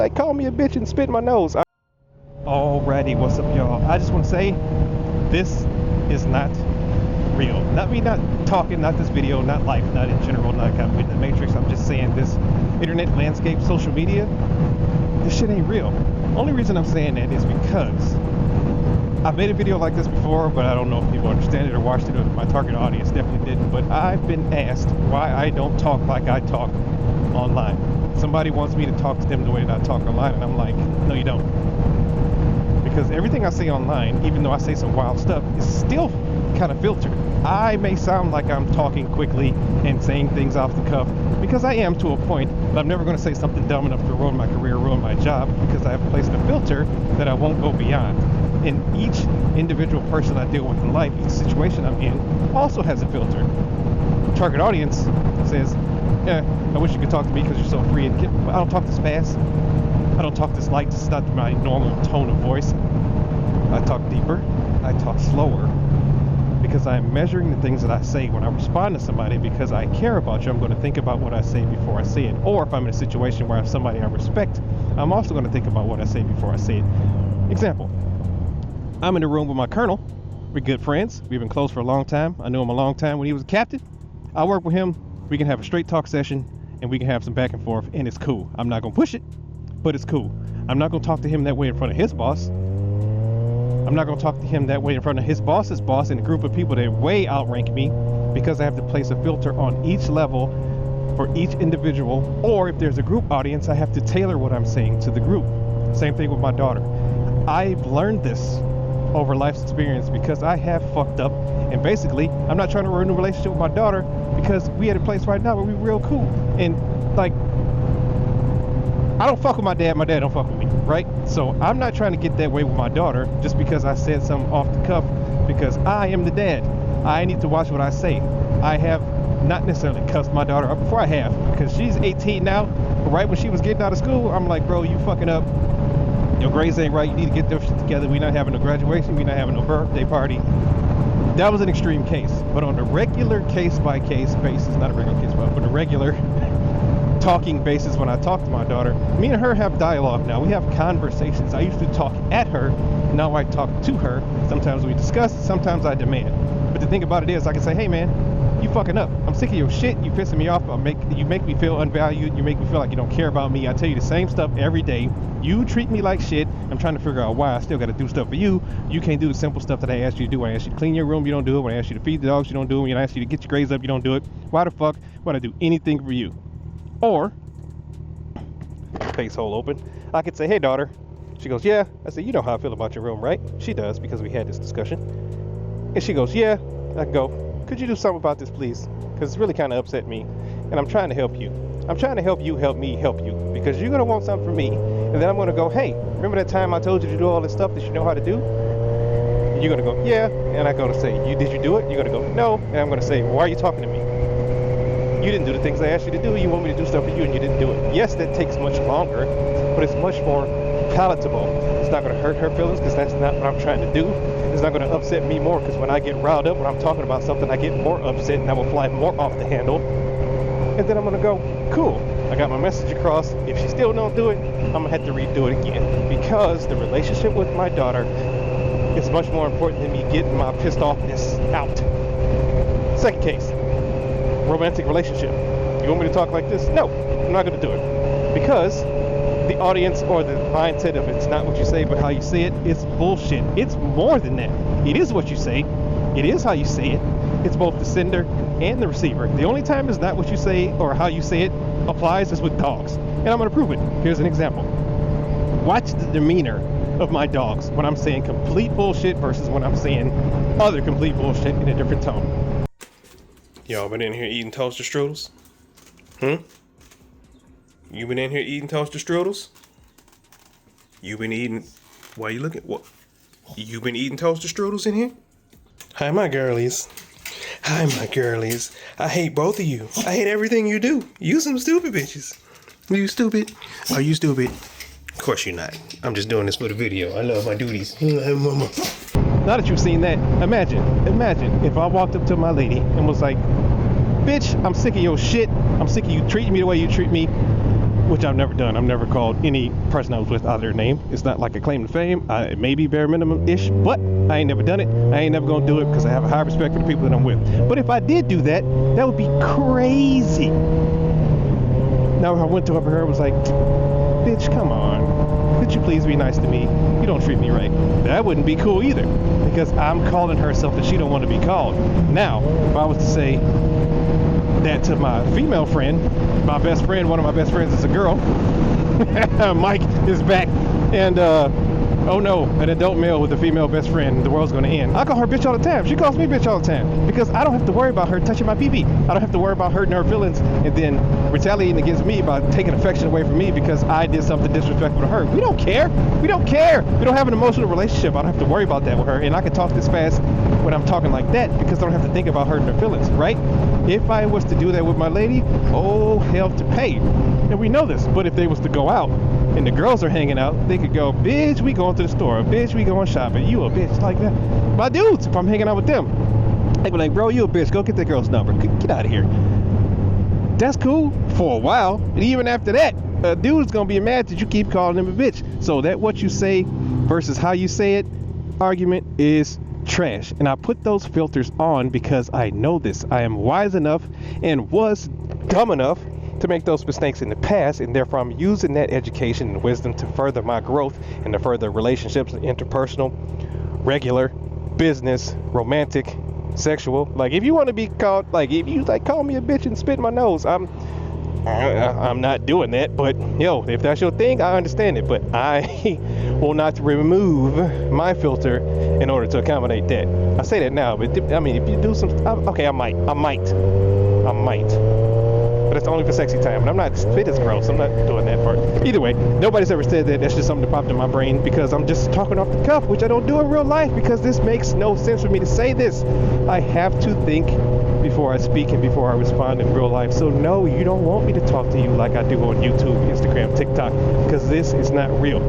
Like, call me a bitch and spit in my nose. Alrighty, what's up, y'all? I just want to say, this is not real. Not me not talking, not this video, not life, not in general, not kind of in the matrix. I'm just saying this internet landscape, social media, this shit ain't real. Only reason I'm saying that is because I've made a video like this before, but I don't know if people understand it or watched it, or my target audience definitely didn't. But I've been asked why I don't talk like I talk online. Somebody wants me to talk to them the way that I talk online, and I'm like, no, you don't. Because everything I say online, even though I say some wild stuff, is still kind of filtered. I may sound like I'm talking quickly and saying things off the cuff, because I am to a point, but I'm never going to say something dumb enough to ruin my career, ruin my job, because I have placed a filter that I won't go beyond. And each individual person I deal with in life, each situation I'm in, also has a filter. Target audience says, yeah, I wish you could talk to me because you're so free. And I don't talk this fast. I don't talk this light. This is not my normal tone of voice. I talk deeper. I talk slower. Because I'm measuring the things that I say when I respond to somebody, because I care about you. I'm going to think about what I say before I say it. Or if I'm in a situation where I have somebody I respect, I'm also going to think about what I say before I say it. Example. I'm in the room with my colonel. We're good friends. We've been close for a long time. I knew him a long time when he was a captain. I work with him. We can have a straight talk session and we can have some back and forth, and it's cool. I'm not going to push it, but it's cool. I'm not going to talk to him that way in front of his boss. I'm not going to talk to him that way in front of his boss's boss and a group of people that way outrank me, because I have to place a filter on each level for each individual. Or if there's a group audience, I have to tailor what I'm saying to the group. Same thing with my daughter. I've learned this over life's experience because I have fucked up, and basically I'm not trying to ruin a relationship with my daughter, because we at a place right now where we real cool, and like, I don't fuck with my dad don't fuck with me, right? So I'm not trying to get that way with my daughter just because I said something off the cuff, because I am the dad. I need to watch what I say. I have not necessarily cussed my daughter up before. I have, because she's 18 now, but right when she was getting out of school, I'm like, bro, you fucking up. Your grades ain't right. You need to get their shit together. We're not having a graduation. We're not having a birthday party. That was an extreme case. But on a regular case-by-case basis, not a regular case, but a regular talking basis, when I talk to my daughter, me and her have dialogue now. We have conversations. I used to talk at her. Now I talk to her. Sometimes we discuss. Sometimes I demand. But the thing about it is, I can say, hey, man, you fucking up. I'm sick of your shit. You pissing me off. You make me feel unvalued. You make me feel like you don't care about me. I tell you the same stuff every day. You treat me like shit. I'm trying to figure out why I still got to do stuff for you. You can't do the simple stuff that I asked you to do. When I ask you to clean your room, you don't do it. When I ask you to feed the dogs, you don't do it. When I ask you to get your grades up, you don't do it. Why the fuck would I do anything for you? Or, face hole open, I could say, hey, daughter. She goes, yeah. I said, you know how I feel about your room, right? She does, because we had this discussion. And she goes, yeah. I can go, could you do something about this, please? Because it's really kind of upset me, and I'm trying to help you. I'm trying to help you help me help you, because you're going to want something from me, and then I'm going to go, hey, remember that time I told you to do all this stuff that you know how to do? And you're going to go, yeah, and I'm going to say, did you do it? You're going to go, no, and I'm going to say, why are you talking to me? You didn't do the things I asked you to do. You want me to do stuff for you, and you didn't do it. Yes, that takes much longer, but it's much more palatable. It's not going to hurt her feelings, because that's not what I'm trying to do. It's not going to upset me more, because when I get riled up, when I'm talking about something, I get more upset, and I will fly more off the handle. And then I'm going to go, cool, I got my message across. If she still don't do it, I'm going to have to redo it again, because the relationship with my daughter is much more important than me getting my pissed offness out. Second case, romantic relationship. You want me to talk like this? No, I'm not going to do it, because the audience, or the mindset of it's not what you say but how you say it, it's bullshit. It's more than that. It is what you say. It is how you say it. It's both the sender and the receiver. The only time is not what you say or how you say it applies is with dogs. And I'm going to prove it. Here's an example. Watch the demeanor of my dogs when I'm saying complete bullshit versus when I'm saying other complete bullshit in a different tone. Y'all been in here eating toaster strudels? You been in here eating toaster strudels? You been eating... Why you looking... What? You been eating toaster strudels in here? Hi, my girlies. Hi, my girlies. I hate both of you. I hate everything you do. You some stupid bitches. You stupid? Are you stupid? Of course you're not. I'm just doing this for the video. I love my duties. Now that you've seen that, imagine if I walked up to my lady and was like, bitch, I'm sick of your shit. I'm sick of you treating me the way you treat me. which I've never done. I've never called any person I was with out of their name. It's not like a claim to fame. It may be bare minimum-ish, but I ain't never done it. I ain't never gonna do it because I have a high respect for the people that I'm with. But if I did do that, that would be crazy. Now, if I went to her and was like, bitch, come on. Could you please be nice to me? You don't treat me right. That wouldn't be cool either, because I'm calling her something she don't want to be called. Now, if I was to say that to my female friend, my best friend, one of my best friends is a girl. Mike is back, and oh no, an adult male with a female best friend, the world's gonna end. I call her bitch all the time. She calls me bitch all the time because I don't have to worry about her touching my pee-pee. I don't have to worry about hurting her feelings and then retaliating against me by taking affection away from me because I did something disrespectful to her. We don't care. We don't care. We don't have an emotional relationship. I don't have to worry about that with her, and I can talk this fast when I'm talking like that because I don't have to think about hurting her feelings, right? If I was to do that with my lady, oh hell to pay. And we know this, but if they was to go out and the girls are hanging out, they could go, bitch, we going to the store, bitch, we going shopping, you a bitch, like that. My dudes, if I'm hanging out with them, they be like, bro, you a bitch, go get that girl's number, get out of here. That's cool for a while, and even after that, a dude's gonna be mad that you keep calling him a bitch. So that what you say versus how you say it argument is trash. And I put those filters on because I know this. I am wise enough and was dumb enough to make those mistakes in the past, and therefore I'm using that education and wisdom to further my growth and to further relationships, interpersonal, regular, business, romantic, sexual. Like if you want to be called, like if you like call me a bitch and spit in my nose, I'm not doing that. But yo, if that's your thing, I understand it, but I will not remove my filter in order to accommodate that. I say that now, but I mean if you do some, okay, I might. But it's only for sexy time, and I'm not fit as gross. I'm not doing that part. Either way, nobody's ever said that. That's just something that popped in my brain because I'm just talking off the cuff, which I don't do in real life because this makes no sense for me to say this. I have to think before I speak and before I respond in real life. So no, you don't want me to talk to you like I do on YouTube, Instagram, TikTok, because this is not real.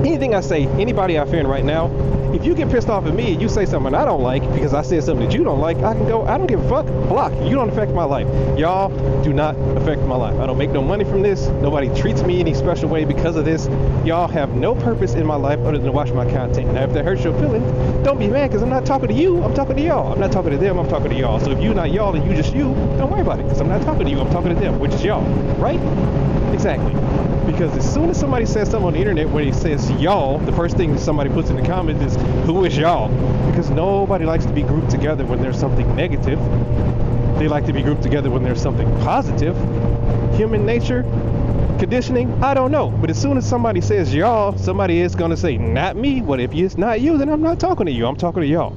Anything I say, anybody I'm fearing right now, if you get pissed off at me and you say something I don't like because I said something that you don't like, I can go, I don't give a fuck, block. You don't affect my life. Y'all do not affect my life. I don't make no money from this. Nobody treats me any special way because of this. Y'all have no purpose in my life other than to watch my content. Now, if that hurts your feelings, don't be mad because I'm not talking to you. I'm talking to y'all. I'm not talking to them. I'm talking to y'all. So if you're not y'all and you just you, don't worry about it because I'm not talking to you. I'm talking to them, which is y'all. Right? Exactly. Because as soon as somebody says something on the internet where he says y'all, the first thing that somebody puts in the comments is, who is y'all? Because nobody likes to be grouped together when there's something negative. They like to be grouped together when there's something positive. Human nature, conditioning, I don't know. But as soon as somebody says y'all, somebody is going to say, not me. What if it's not you? Then I'm not talking to you. I'm talking to y'all.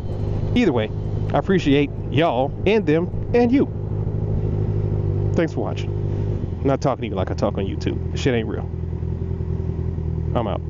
Either way, I appreciate y'all and them and you. Thanks for watching. I'm not talking to you like I talk on YouTube. This shit ain't real. I'm out.